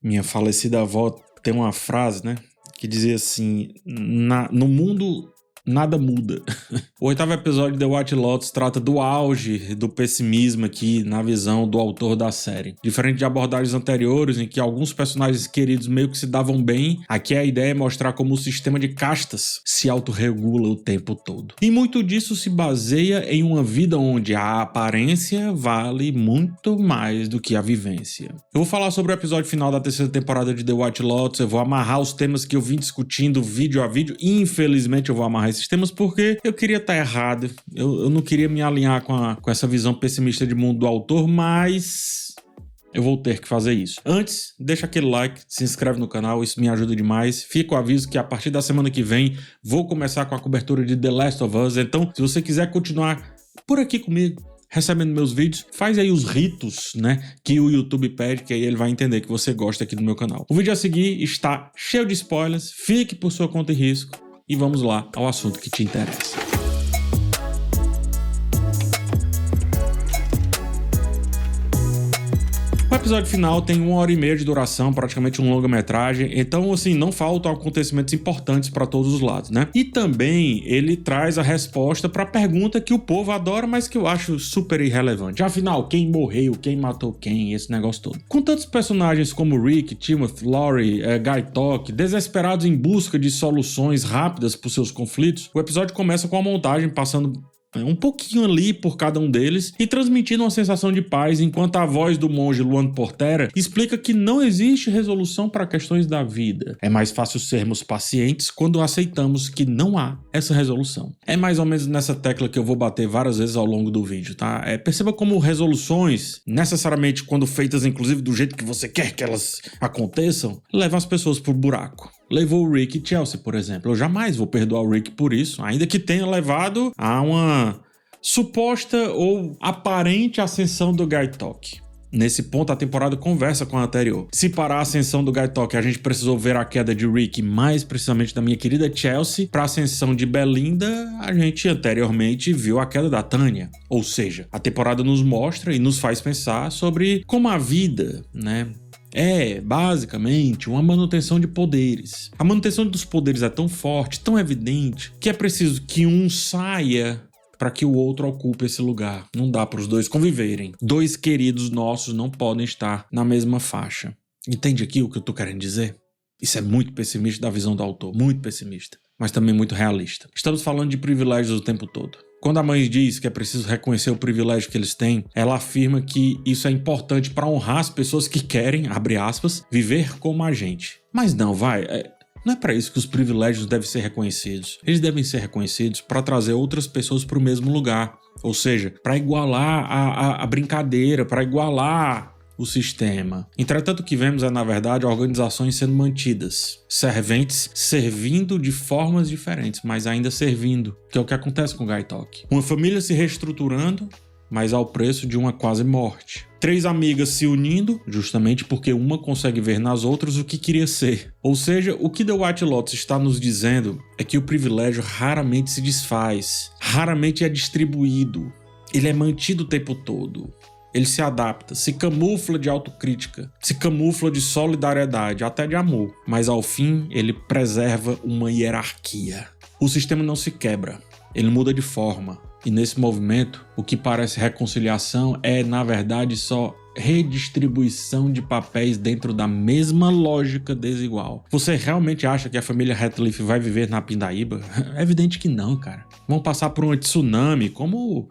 Minha falecida avó tem uma frase, né? Que dizia assim, no mundo nada muda. O 8º episódio de The White Lotus trata do auge do pessimismo aqui na visão do autor da série. Diferente de abordagens anteriores em que alguns personagens queridos meio que se davam bem, aqui a ideia é mostrar como o sistema de castas se autorregula o tempo todo. E muito disso se baseia em uma vida onde a aparência vale muito mais do que a vivência. Eu vou falar sobre o episódio final da 3ª temporada de The White Lotus, eu vou amarrar os temas que eu vim discutindo vídeo a vídeo, e infelizmente eu vou amarrar esses temas porque eu queria estar errado, eu não queria me alinhar com essa visão pessimista de mundo do autor, mas eu vou ter que fazer isso. Antes, deixa aquele like, se inscreve no canal, isso me ajuda demais. Fica o aviso que a partir da semana que vem vou começar com a cobertura de The Last of Us, então se você quiser continuar por aqui comigo, recebendo meus vídeos, faz aí os ritos, né, que o YouTube pede, que aí ele vai entender que você gosta aqui do meu canal. O vídeo a seguir está cheio de spoilers, fique por sua conta e risco. E vamos lá ao assunto que te interessa. O episódio final tem 1h30 de duração, praticamente um longa-metragem, então assim, não faltam acontecimentos importantes para todos os lados, né? E também ele traz a resposta para a pergunta que o povo adora, mas que eu acho super irrelevante. Afinal, quem morreu, quem matou quem, esse negócio todo. Com tantos personagens como Rick, Timothy, Laurie, Guy Tock, desesperados em busca de soluções rápidas para os seus conflitos, o episódio começa com a montagem passando um pouquinho ali por cada um deles e transmitindo uma sensação de paz, enquanto a voz do monge Luan Portera explica que não existe resolução para questões da vida. É mais fácil sermos pacientes quando aceitamos que não há essa resolução. É mais ou menos nessa tecla que eu vou bater várias vezes ao longo do vídeo, tá? Perceba como resoluções, necessariamente quando feitas inclusive do jeito que você quer que elas aconteçam, levam as pessoas pro buraco. Levou o Rick e Chelsea, por exemplo. Eu jamais vou perdoar o Rick por isso, ainda que tenha levado a uma suposta ou aparente ascensão do Guy Tock. Nesse ponto, a temporada conversa com a anterior. Se para a ascensão do Guy Tock a gente precisou ver a queda de Rick, mais precisamente da minha querida Chelsea, para a ascensão de Belinda, a gente anteriormente viu a queda da Tanya. Ou seja, a temporada nos mostra e nos faz pensar sobre como a vida, né, é, basicamente, uma manutenção de poderes. A manutenção dos poderes é tão forte, tão evidente, que é preciso que um saia para que o outro ocupe esse lugar. Não dá para os dois conviverem. Dois queridos nossos não podem estar na mesma faixa. Entende aqui o que eu tô querendo dizer? Isso é muito pessimista da visão do autor, muito pessimista, mas também muito realista. Estamos falando de privilégios o tempo todo. Quando a mãe diz que é preciso reconhecer o privilégio que eles têm, ela afirma que isso é importante para honrar as pessoas que querem, abre aspas, viver como a gente. Mas não, não é para isso que os privilégios devem ser reconhecidos. Eles devem ser reconhecidos para trazer outras pessoas para o mesmo lugar. Ou seja, para igualar a brincadeira, para igualar o sistema. Entretanto, o que vemos é, na verdade, organizações sendo mantidas. Serventes servindo de formas diferentes, mas ainda servindo, que é o que acontece com o Guy Tock. Uma família se reestruturando, mas ao preço de uma quase morte. 3 amigas se unindo, justamente porque uma consegue ver nas outras o que queria ser. Ou seja, o que The White Lotus está nos dizendo é que o privilégio raramente se desfaz, raramente é distribuído. Ele é mantido o tempo todo. Ele se adapta, se camufla de autocrítica, se camufla de solidariedade, até de amor. Mas ao fim, ele preserva uma hierarquia. O sistema não se quebra, ele muda de forma. E nesse movimento, o que parece reconciliação é, na verdade, só redistribuição de papéis dentro da mesma lógica desigual. Você realmente acha que a família Ratcliffe vai viver na pindaíba? É evidente que não, cara. Vão passar por um tsunami, como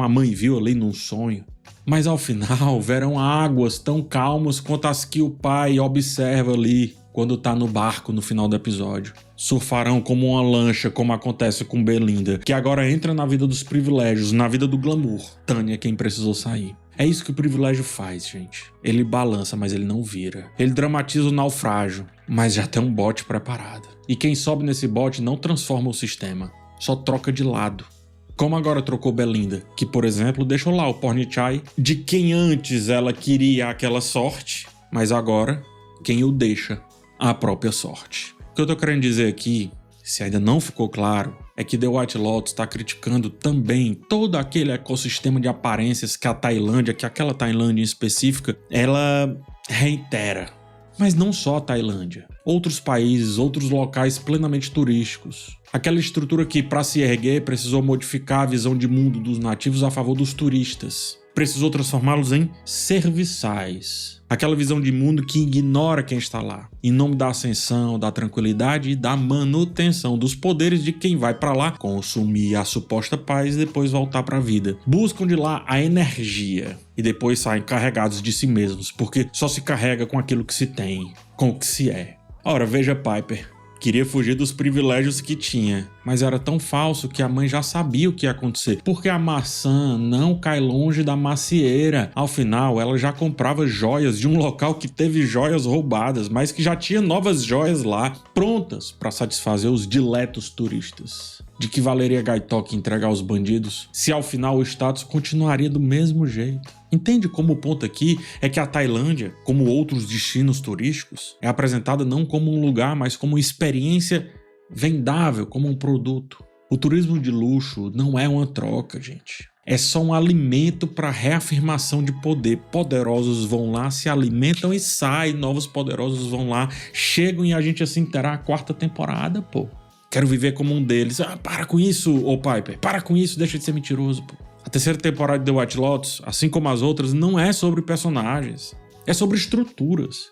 a mãe viu ali num sonho. Mas ao final, verão águas tão calmas quanto as que o pai observa ali quando tá no barco no final do episódio. Surfarão como uma lancha, como acontece com Belinda, que agora entra na vida dos privilégios, na vida do glamour. Tanya é quem precisou sair. É isso que o privilégio faz, gente. Ele balança, mas ele não vira. Ele dramatiza o naufrágio, mas já tem um bote preparado. E quem sobe nesse bote não transforma o sistema, só troca de lado. Como agora trocou Belinda, que, por exemplo, deixou lá o Pornichai, de quem antes ela queria aquela sorte, mas agora quem o deixa a própria sorte. O que eu tô querendo dizer aqui, se ainda não ficou claro, é que The White Lotus está criticando também todo aquele ecossistema de aparências que a Tailândia, que aquela Tailândia em específica, ela reitera. Mas não só a Tailândia. Outros países, outros locais plenamente turísticos. Aquela estrutura que, para se erguer, precisou modificar a visão de mundo dos nativos a favor dos turistas. Precisou transformá-los em serviçais. Aquela visão de mundo que ignora quem está lá, em nome da ascensão, da tranquilidade e da manutenção dos poderes de quem vai para lá consumir a suposta paz e depois voltar para a vida. Buscam de lá a energia e depois saem carregados de si mesmos, porque só se carrega com aquilo que se tem, com o que se é. Ora, veja Piper. Queria fugir dos privilégios que tinha, mas era tão falso que a mãe já sabia o que ia acontecer, porque a maçã não cai longe da macieira. Ao final, ela já comprava joias de um local que teve joias roubadas, mas que já tinha novas joias lá, prontas para satisfazer os diletos turistas. De que valeria Gaitok entregar aos bandidos, se ao final o status continuaria do mesmo jeito? Entende como o ponto aqui é que a Tailândia, como outros destinos turísticos, é apresentada não como um lugar, mas como uma experiência vendável, como um produto. O turismo de luxo não é uma troca, gente. É só um alimento para reafirmação de poder. Poderosos vão lá, se alimentam e saem, novos poderosos vão lá, chegam e a gente assim terá a 4ª temporada, pô. Quero viver como um deles. Para com isso, ô Piper. Para com isso, deixa de ser mentiroso, pô. A 3ª temporada de The White Lotus, assim como as outras, não é sobre personagens. É sobre estruturas.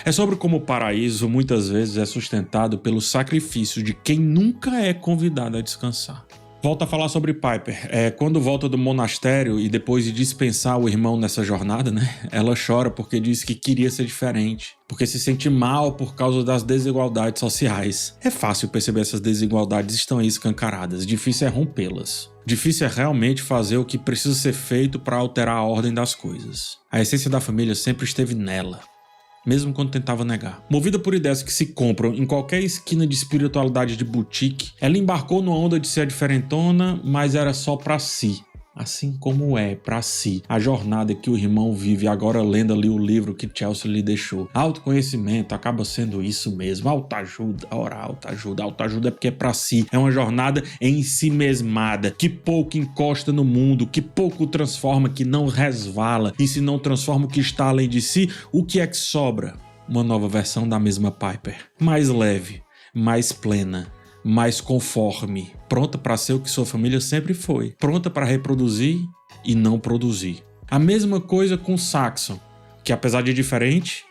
É sobre como o paraíso muitas vezes é sustentado pelo sacrifício de quem nunca é convidado a descansar. Volta a falar sobre Piper. Quando volta do monastério e depois de dispensar o irmão nessa jornada, né? Ela chora porque diz que queria ser diferente. Porque se sente mal por causa das desigualdades sociais. É fácil perceber essas desigualdades estão aí escancaradas. Difícil é rompê-las. Difícil é realmente fazer o que precisa ser feito para alterar a ordem das coisas. A essência da família sempre esteve nela. Mesmo quando tentava negar. Movida por ideias que se compram em qualquer esquina de espiritualidade de boutique, ela embarcou numa onda de ser diferentona, mas era só pra si. Assim como é pra si a jornada que o irmão vive agora lendo ali o livro que Chelsea lhe deixou. Autoconhecimento acaba sendo isso mesmo. Autoajuda, ora, autoajuda. Autoajuda é porque é pra si. É uma jornada em si mesmada, que pouco encosta no mundo, que pouco transforma, que não resvala. E se não transforma o que está além de si, o que é que sobra? Uma nova versão da mesma Piper. Mais leve, mais plena, mais conforme, pronta para ser o que sua família sempre foi, pronta para reproduzir e não produzir. A mesma coisa com Saxon, que apesar de diferente,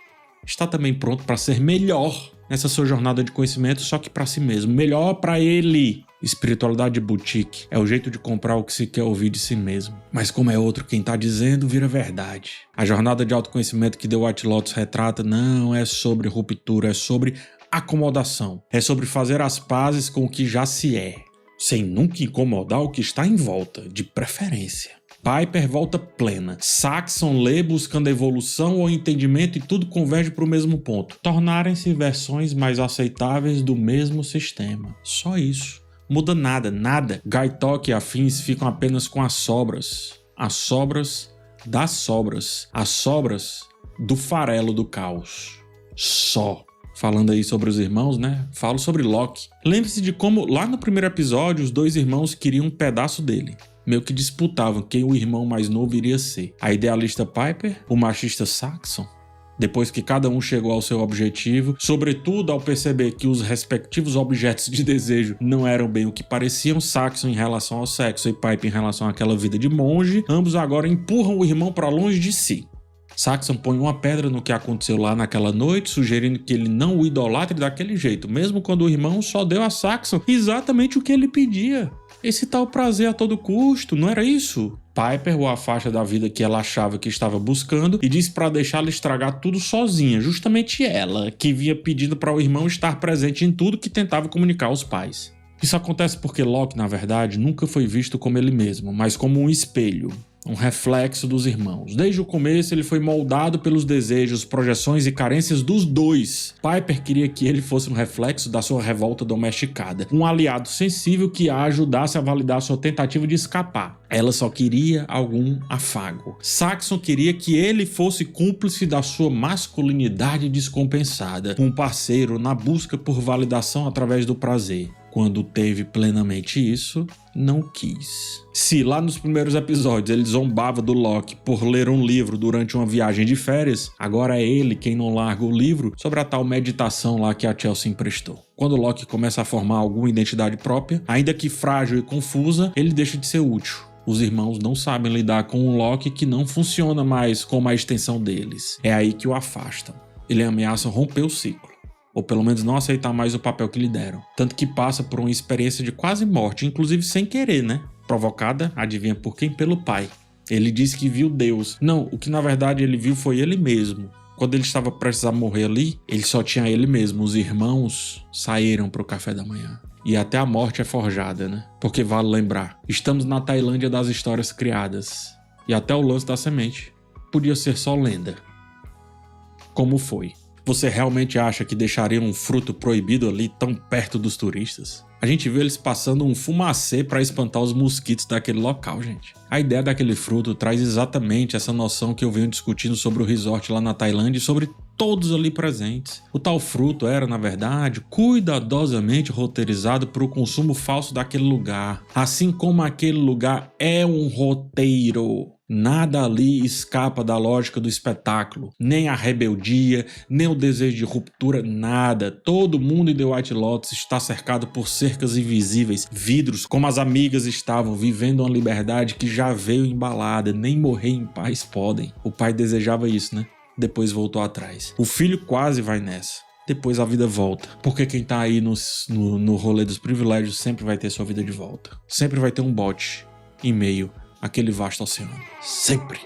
está também pronto para ser melhor nessa sua jornada de conhecimento, só que para si mesmo, melhor para ele. Espiritualidade boutique é o jeito de comprar o que se quer ouvir de si mesmo. Mas como é outro quem está dizendo, vira verdade. A jornada de autoconhecimento que The White Lotus retrata não é sobre ruptura, é sobre acomodação. É sobre fazer as pazes com o que já se é, sem nunca incomodar o que está em volta, de preferência. Piper volta plena. Saxon lê buscando evolução ou entendimento e tudo converge para o mesmo ponto. Tornarem-se versões mais aceitáveis do mesmo sistema. Só isso. Muda nada, nada. Gaitok e afins ficam apenas com as sobras. As sobras das sobras. As sobras do farelo do caos. Só. Falando aí sobre os irmãos, né? Falo sobre Loki. Lembre-se de como, lá no primeiro episódio, os dois irmãos queriam um pedaço dele. Meio que disputavam quem o irmão mais novo iria ser. A idealista Piper, o machista Saxon. Depois que cada um chegou ao seu objetivo, sobretudo ao perceber que os respectivos objetos de desejo não eram bem o que pareciam, Saxon em relação ao sexo e Piper em relação àquela vida de monge, ambos agora empurram o irmão para longe de si. Saxon põe uma pedra no que aconteceu lá naquela noite, sugerindo que ele não o idolatre daquele jeito, mesmo quando o irmão só deu a Saxon exatamente o que ele pedia. Esse tal prazer a todo custo, não era isso? Piper o afasta da vida que ela achava que estava buscando e diz para deixá-la estragar tudo sozinha, justamente ela, que vinha pedindo para o irmão estar presente em tudo que tentava comunicar aos pais. Isso acontece porque Loki, na verdade, nunca foi visto como ele mesmo, mas como um espelho. Um reflexo dos irmãos. Desde o começo ele foi moldado pelos desejos, projeções e carências dos dois. Piper queria que ele fosse um reflexo da sua revolta domesticada, um aliado sensível que a ajudasse a validar sua tentativa de escapar. Ela só queria algum afago. Saxon queria que ele fosse cúmplice da sua masculinidade descompensada, um parceiro na busca por validação através do prazer. quando teve plenamente isso, não quis. Se lá nos primeiros episódios ele zombava do Loki por ler um livro durante uma viagem de férias, agora é ele quem não larga o livro sobre a tal meditação lá que a Chelsea emprestou. Quando o Loki começa a formar alguma identidade própria, ainda que frágil e confusa, ele deixa de ser útil. Os irmãos não sabem lidar com um Loki que não funciona mais como a extensão deles. É aí que o afastam. Ele ameaça romper o ciclo, ou pelo menos não aceitar mais o papel que lhe deram. Tanto que passa por uma experiência de quase morte, inclusive sem querer, né? Provocada, adivinha por quem? Pelo pai. Ele disse que viu Deus. Não, o que na verdade ele viu foi ele mesmo. Quando ele estava prestes a morrer ali, ele só tinha ele mesmo. Os irmãos saíram para o café da manhã. E até a morte é forjada, né? Porque vale lembrar, estamos na Tailândia das histórias criadas. E até o lance da semente podia ser só lenda. Como foi? Você realmente acha que deixariam um fruto proibido ali tão perto dos turistas? A gente viu eles passando um fumacê para espantar os mosquitos daquele local, gente. A ideia daquele fruto traz exatamente essa noção que eu venho discutindo sobre o resort lá na Tailândia e sobre todos ali presentes. O tal fruto era, na verdade, cuidadosamente roteirizado para o consumo falso daquele lugar. Assim como aquele lugar é um roteiro. Nada ali escapa da lógica do espetáculo. Nem a rebeldia, nem o desejo de ruptura, nada. Todo mundo em The White Lotus está cercado por cercas invisíveis, vidros, como as amigas estavam, vivendo uma liberdade que já veio embalada. Nem morrer em paz podem. O pai desejava isso, né? Depois voltou atrás. O filho quase vai nessa. Depois a vida volta. Porque quem tá aí no rolê dos privilégios sempre vai ter sua vida de volta. Sempre vai ter um bote em meio àquele vasto oceano. Sempre.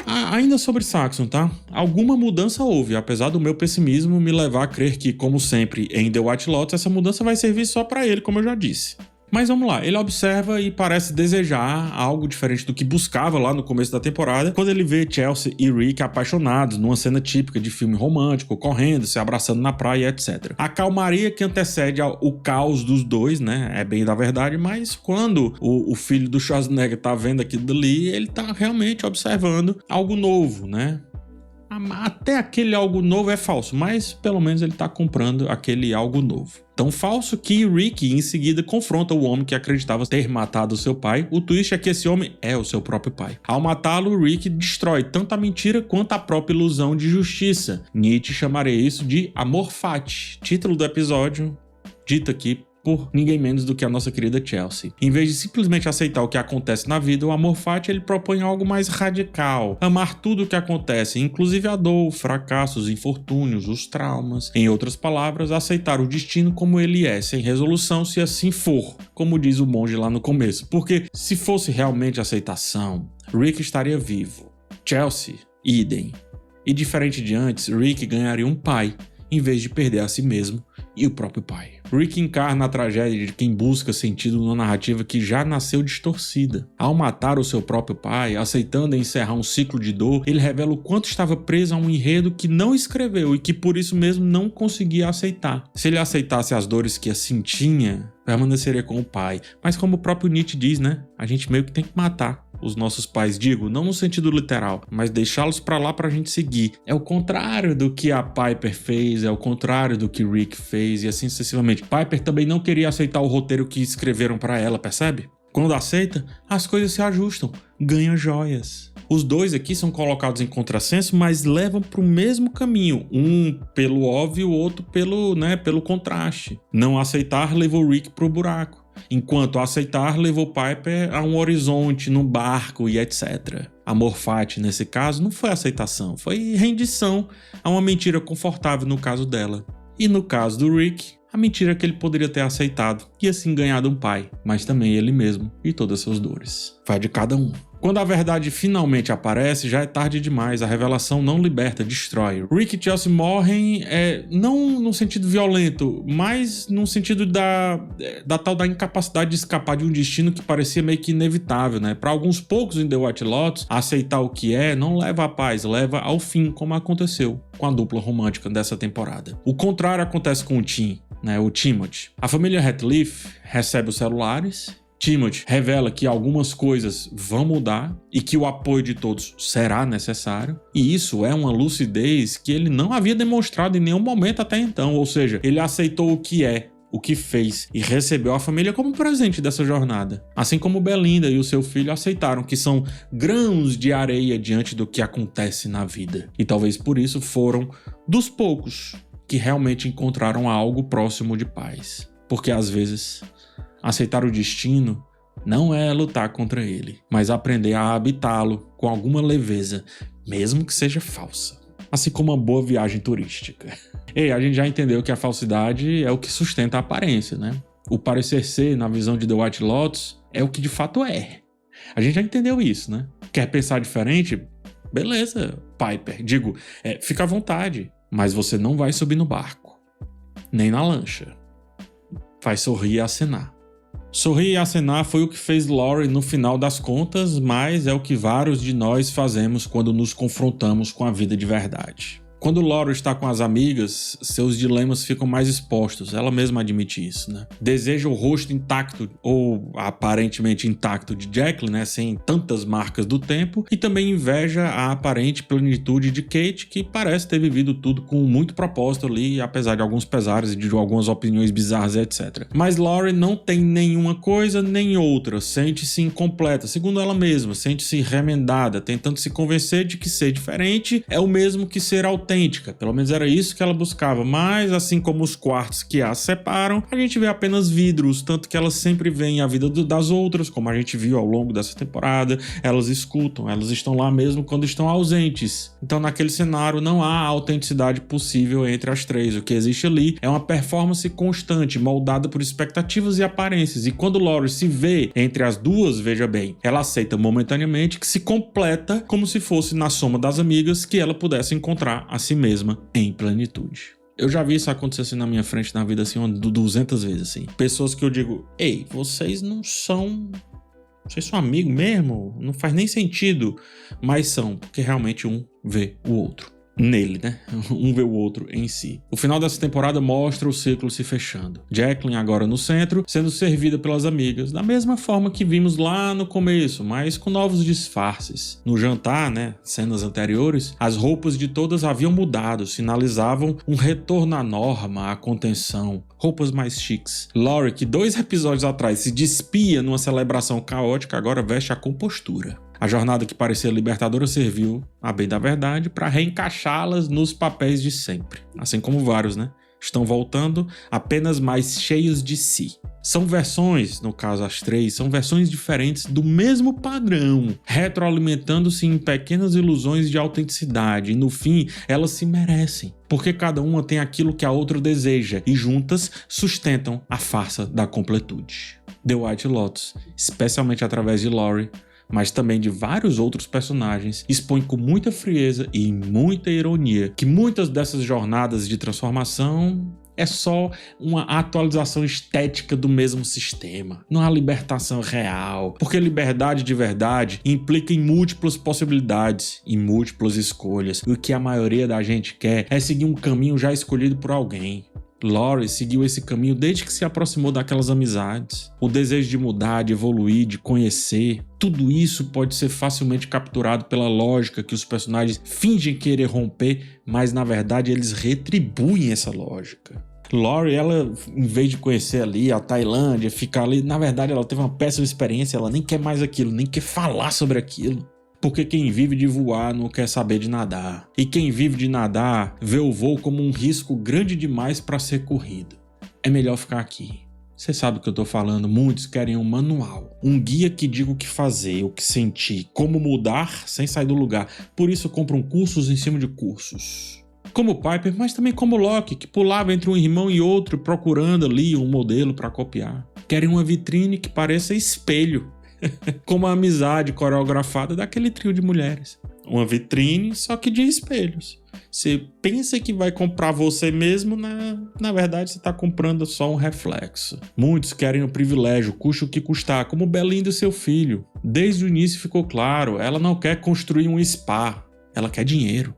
Ainda sobre Saxon, tá? Alguma mudança houve, apesar do meu pessimismo me levar a crer que, como sempre, em The White Lotus, essa mudança vai servir só pra ele, como eu já disse. Mas vamos lá, ele observa e parece desejar algo diferente do que buscava lá no começo da temporada, quando ele vê Chelsea e Rick apaixonados numa cena típica de filme romântico, correndo, se abraçando na praia, etc. A calmaria que antecede o caos dos dois, né, é bem da verdade, mas quando o filho do Schwarzenegger tá vendo aquilo dali, ele tá realmente observando algo novo, né? Até aquele algo novo é falso, mas pelo menos ele tá comprando aquele algo novo. Tão falso que Rick em seguida confronta o homem que acreditava ter matado seu pai. O twist é que esse homem é o seu próprio pai. Ao matá-lo, Rick destrói tanto a mentira quanto a própria ilusão de justiça. Nietzsche chamaria isso de amor fati, título do episódio, dito aqui por ninguém menos do que a nossa querida Chelsea. Em vez de simplesmente aceitar o que acontece na vida, o amor fati ele propõe algo mais radical. Amar tudo o que acontece, inclusive a dor, o fracasso, os infortúnios, os traumas. Em outras palavras, aceitar o destino como ele é, sem resolução se assim for, como diz o monge lá no começo. Porque se fosse realmente aceitação, Rick estaria vivo. Chelsea, idem. E diferente de antes, Rick ganharia um pai, em vez de perder a si mesmo e o próprio pai. Rick encarna a tragédia de quem busca sentido numa narrativa que já nasceu distorcida. Ao matar o seu próprio pai, aceitando encerrar um ciclo de dor, ele revela o quanto estava preso a um enredo que não escreveu e que por isso mesmo não conseguia aceitar. Se ele aceitasse as dores que assim tinha, permaneceria com o pai. Mas como o próprio Nietzsche diz, né? A gente meio que tem que matar os nossos pais, digo, não no sentido literal, mas deixá-los pra lá pra gente seguir. É o contrário do que a Piper fez, é o contrário do que Rick fez e assim sucessivamente. Piper também não queria aceitar o roteiro que escreveram pra ela, percebe? Quando aceita, as coisas se ajustam, ganha joias. Os dois aqui são colocados em contrassenso, mas levam pro mesmo caminho, um pelo óbvio, o outro pelo contraste. Não aceitar levou Rick pro buraco, enquanto aceitar levou Piper a um horizonte, num barco e etc. Amor fati, nesse caso, não foi aceitação, foi rendição a uma mentira confortável no caso dela. E no caso do Rick, a mentira que ele poderia ter aceitado e assim ganhado um pai, mas também ele mesmo e todas suas dores. Vai de cada um. Quando a verdade finalmente aparece, já é tarde demais, a revelação não liberta, destrói. Rick e Chelsea morrem, não no sentido violento, mas no sentido da tal da incapacidade de escapar de um destino que parecia meio que inevitável, né? Para alguns poucos em The White Lotus, aceitar o que é não leva à paz, leva ao fim, como aconteceu com a dupla romântica dessa temporada. O contrário acontece com o Tim, né? O Timothy. A família Ratcliffe recebe os celulares Timothy revela que algumas coisas vão mudar e que o apoio de todos será necessário, e isso é uma lucidez que ele não havia demonstrado em nenhum momento até então, ou seja, ele aceitou o que é, o que fez e recebeu a família como presente dessa jornada. Assim como Belinda e o seu filho aceitaram que são grãos de areia diante do que acontece na vida. E talvez por isso foram dos poucos que realmente encontraram algo próximo de paz. Porque às vezes aceitar o destino não é lutar contra ele, mas aprender a habitá-lo com alguma leveza, mesmo que seja falsa. Assim como uma boa viagem turística. E a gente já entendeu que a falsidade é o que sustenta a aparência, né? O parecer ser, na visão de The White Lotus, é o que de fato é. A gente já entendeu isso, né? Quer pensar diferente? Beleza, Piper. Fica à vontade, mas você não vai subir no barco, nem na lancha. Vai sorrir e acenar. Sorrir e acenar foi o que fez Laurie no final das contas, mas é o que vários de nós fazemos quando nos confrontamos com a vida de verdade. Quando Laurie está com as amigas, seus dilemas ficam mais expostos, ela mesma admite isso, né? Deseja o rosto intacto, ou aparentemente intacto, de Jacqueline, né? Sem tantas marcas do tempo, e também inveja a aparente plenitude de Kate, que parece ter vivido tudo com muito propósito ali, apesar de alguns pesares e de algumas opiniões bizarras, etc. Mas Laurie não tem nenhuma coisa nem outra, sente-se incompleta, segundo ela mesma, sente-se remendada, tentando se convencer de que ser diferente é o mesmo que ser autêntica. Pelo menos era isso que ela buscava, mas assim como os quartos que a separam, a gente vê apenas vidros, tanto que elas sempre veem a vida das outras, como a gente viu ao longo dessa temporada, elas escutam, elas estão lá mesmo quando estão ausentes. Então naquele cenário não há autenticidade possível entre as três, o que existe ali é uma performance constante, moldada por expectativas e aparências, e quando Laurie se vê entre as duas, veja bem, ela aceita momentaneamente que se completa como se fosse na soma das amigas que ela pudesse encontrar a si mesma em plenitude. Eu já vi isso acontecer assim na minha frente na vida assim 200 vezes assim. Pessoas que eu digo, ei, vocês são amigos mesmo? Não faz nem sentido. Mas são, porque realmente um vê o outro nele, né? Um vê o outro em si. O final dessa temporada mostra o ciclo se fechando. Jacqueline agora no centro, sendo servida pelas amigas, da mesma forma que vimos lá no começo, mas com novos disfarces. No jantar, né? Cenas anteriores, as roupas de todas haviam mudado, sinalizavam um retorno à norma, à contenção. Roupas mais chiques. Laurie, que 2 episódios atrás se despia numa celebração caótica, agora veste a compostura. A jornada que parecia libertadora serviu, a bem da verdade, para reencaixá-las nos papéis de sempre. Assim como vários, né? Estão voltando apenas mais cheios de si. São versões, no caso as 3, são versões diferentes do mesmo padrão, retroalimentando-se em pequenas ilusões de autenticidade, e no fim elas se merecem, porque cada uma tem aquilo que a outra deseja e juntas sustentam a farsa da completude. The White Lotus, especialmente através de Laurie, mas também de vários outros personagens, expõe com muita frieza e muita ironia que muitas dessas jornadas de transformação é só uma atualização estética do mesmo sistema, não há libertação real, porque liberdade de verdade implica em múltiplas possibilidades e múltiplas escolhas, e o que a maioria da gente quer é seguir um caminho já escolhido por alguém. Laurie seguiu esse caminho desde que se aproximou daquelas amizades. O desejo de mudar, de evoluir, de conhecer, tudo isso pode ser facilmente capturado pela lógica que os personagens fingem querer romper, mas na verdade eles retribuem essa lógica. Laurie, ela, em vez de conhecer ali a Tailândia, ficar ali, na verdade ela teve uma péssima experiência, ela nem quer mais aquilo, nem quer falar sobre aquilo. Porque quem vive de voar não quer saber de nadar. E quem vive de nadar vê o voo como um risco grande demais para ser corrido. É melhor ficar aqui. Você sabe o que eu tô falando, muitos querem um manual. Um guia que diga o que fazer, o que sentir, como mudar sem sair do lugar. Por isso compram cursos em cima de cursos. Como Piper, mas também como Locke, que pulava entre um irmão e outro procurando ali um modelo para copiar. Querem uma vitrine que pareça espelho. Como a amizade coreografada daquele trio de mulheres. Uma vitrine, só que de espelhos. Você pensa que vai comprar você mesmo, na verdade você está comprando só um reflexo. Muitos querem o privilégio, custe o que custar, como Belinda e seu filho. Desde o início ficou claro, ela não quer construir um spa, ela quer dinheiro.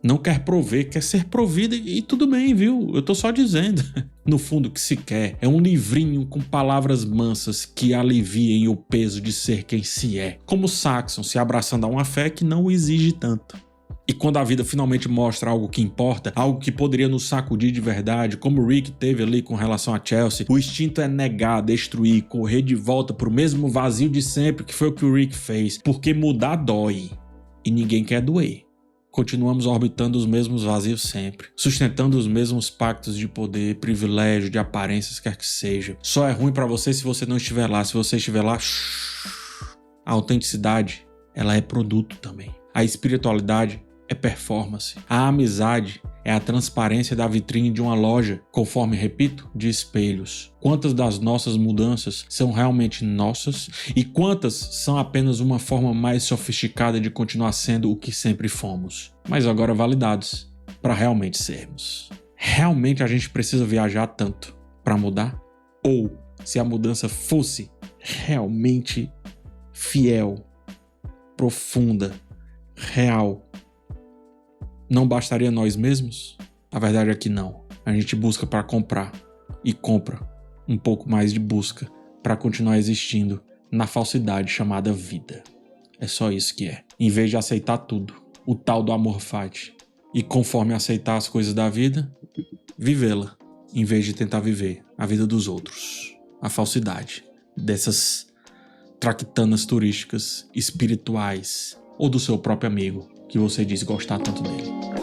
Não quer prover, quer ser provida e tudo bem, viu? Eu tô só dizendo. No fundo, o que se quer é um livrinho com palavras mansas que aliviem o peso de ser quem se é. Como Saxon se abraçando a uma fé que não o exige tanto. E quando a vida finalmente mostra algo que importa, algo que poderia nos sacudir de verdade, como o Rick teve ali com relação a Chelsea, o instinto é negar, destruir, correr de volta pro mesmo vazio de sempre, que foi o que o Rick fez, porque mudar dói. E ninguém quer doer. Continuamos orbitando os mesmos vazios sempre, sustentando os mesmos pactos de poder, privilégio, de aparências, quer que seja. Só é ruim pra você se você não estiver lá. Se você estiver lá, a autenticidade, ela é produto também. A espiritualidade é performance. A amizade é a transparência da vitrine de uma loja, conforme, repito, de espelhos. Quantas das nossas mudanças são realmente nossas e quantas são apenas uma forma mais sofisticada de continuar sendo o que sempre fomos, mas agora validados para realmente sermos. Realmente a gente precisa viajar tanto para mudar? Ou se a mudança fosse realmente fiel, profunda, real, não bastaria nós mesmos? A verdade é que não. A gente busca para comprar e compra um pouco mais de busca para continuar existindo na falsidade chamada vida. É só isso que é. Em vez de aceitar tudo, o tal do amor fati, e conforme aceitar as coisas da vida, vivê-la, em vez de tentar viver a vida dos outros. A falsidade dessas traquitanas turísticas, espirituais ou do seu próprio amigo que você diz gostar tanto dele.